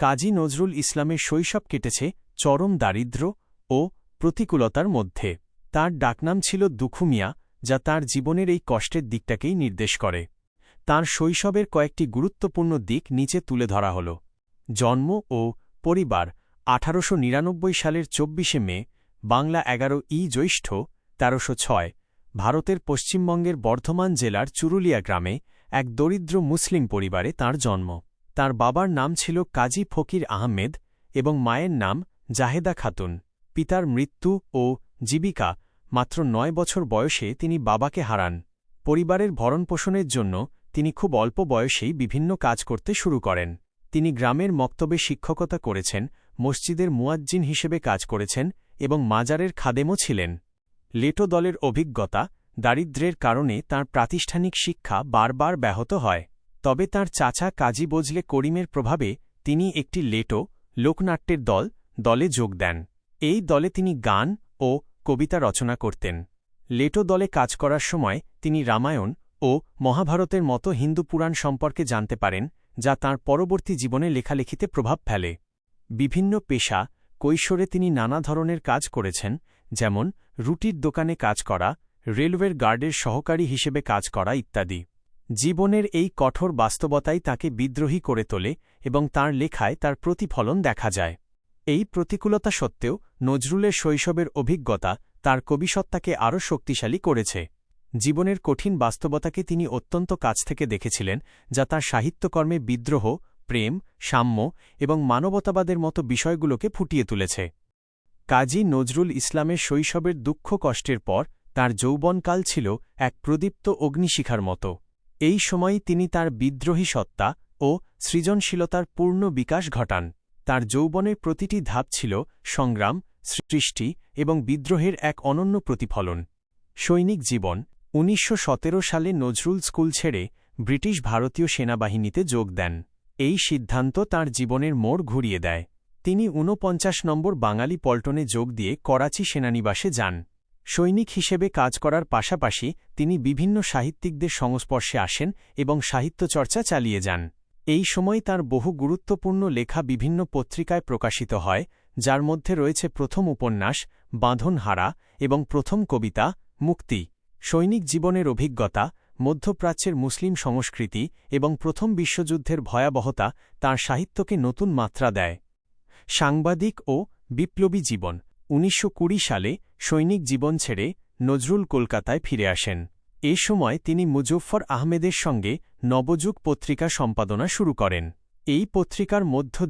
কাজী নজরুল ইসলামের শৈশব কেটেছে চরম দারিদ্র্য ও প্রতিকূলতার মধ্যে। তার ডাকনাম ছিল দুখু মিয়া, যা তার জীবনের এই কষ্টের দিকটাকেই নির্দেশ করে। তাঁর শৈশবের কয়েকটি গুরুত্বপূর্ণ দিক নিচে তুলে ধরা হল। জন্ম ও পরিবার। 1899 সালের 24শে মে, বাংলা 11ই জ্যৈষ্ঠ 1306, ভারতের পশ্চিমবঙ্গের বর্ধমান জেলার চুরুলিয়া গ্রামে এক দরিদ্র মুসলিম পরিবারে তাঁর জন্ম। তার বাবার নাম ছিল কাজী ফকির আহমেদ এবং মায়ের নাম জাহেদা খাতুন। পিতার মৃত্যু ও জীবিকা। মাত্র 9 বছর বয়সে তিনি বাবাকে হারান। পরিবারের ভরণপোষণের জন্য তিনি খুব অল্প বয়সেই বিভিন্ন কাজ করতে শুরু করেন। তিনি গ্রামের মক্তবে শিক্ষকতা করেছেন, মসজিদের মুয়াজ্জিন হিসেবে কাজ করেছেন এবং মাজারের খাদেমও ছিলেন। লেটো দলের অভিজ্ঞতা। দারিদ্র্যের কারণে তাঁর প্রাতিষ্ঠানিক শিক্ষা বারবার ব্যাহত হয়। তবে তাঁর চাচা কাজী বজলে করিমের প্রভাবে তিনি একটি লেটো লোকনাট্যের দলে যোগ দেন। এই দলে তিনি গান ও কবিতা রচনা করতেন। লেটো দলে কাজ করার সময় তিনি রামায়ণ ও মহাভারতের মতো হিন্দু পুরাণ সম্পর্কে জানতে পারেন, যা তাঁর পরবর্তী জীবনে লেখালেখিতে প্রভাব ফেলে। বিভিন্ন পেশা। কৈশোরে তিনি নানা ধরনের কাজ করেছেন, যেমন রুটির দোকানে কাজ করা, রেলওয়ের গার্ডের সহকারী হিসেবে কাজ করা ইত্যাদি। জীবনের এই কঠোর বাস্তবতাই তাকে বিদ্রোহী করে তোলে এবং তাঁর লেখায় তার প্রতিফলন দেখা যায়। এই প্রতিকূলতা সত্ত্বেও নজরুলের শৈশবের অভিজ্ঞতা তাঁর কবিসত্তাকে আরও শক্তিশালী করেছে। জীবনের কঠিন বাস্তবতাকে তিনি অত্যন্ত কাছ থেকে দেখেছিলেন, যা তাঁর সাহিত্যকর্মে বিদ্রোহ, প্রেম, সাম্য এবং মানবতাবাদের মতো বিষয়গুলোকে ফুটিয়ে তুলেছে। কাজী নজরুল ইসলামের শৈশবের দুঃখ কষ্টের পর তাঁর যৌবনকাল ছিল এক প্রদীপ্ত অগ্নিশিখার মতো। এই সময়ই তিনি তাঁর বিদ্রোহী সত্তা ও সৃজনশীলতার পূর্ণ বিকাশ ঘটান। তাঁর যৌবনের প্রতিটি ধাপ ছিল সংগ্রাম, সৃষ্টি এবং বিদ্রোহের এক অনন্য প্রতিফলন। সৈনিক জীবন। 1917 সালে নজরুল স্কুল ছেড়ে ব্রিটিশ ভারতীয় সেনাবাহিনীতে যোগ দেন। এই সিদ্ধান্ত তাঁর জীবনের মোড় ঘুরিয়ে দেয়। তিনি 49 নম্বর বাঙালি পল্টনে যোগ দিয়ে করাচি সেনানিবাসে যান। সৈনিক হিসেবে কাজ করার পাশাপাশি তিনি বিভিন্ন সাহিত্যিকদের সংস্পর্শে আসেন এবং সাহিত্যচর্চা চালিয়ে যান। এই সময় তাঁর বহু গুরুত্বপূর্ণ লেখা বিভিন্ন পত্রিকায় প্রকাশিত হয়, যার মধ্যে রয়েছে প্রথম উপন্যাস বাঁধনহারা এবং প্রথম কবিতা মুক্তি। সৈনিক জীবনের অভিজ্ঞতা। মধ্যপ্রাচ্যের মুসলিম সংস্কৃতি এবং প্রথম বিশ্বযুদ্ধের ভয়াবহতা তাঁর সাহিত্যকে নতুন মাত্রা দেয়। সাংবাদিক ও বিপ্লবী জীবন। 1920 সালে সৈনিক জীবন ছেড়ে নজরুল কলকাতায় ফিরে আসেন। এ সময় তিনি মুজফ্ফর আহমেদের সঙ্গে নবযুগ পত্রিকা সম্পাদনা শুরু করেন। এই পত্রিকার মধ্য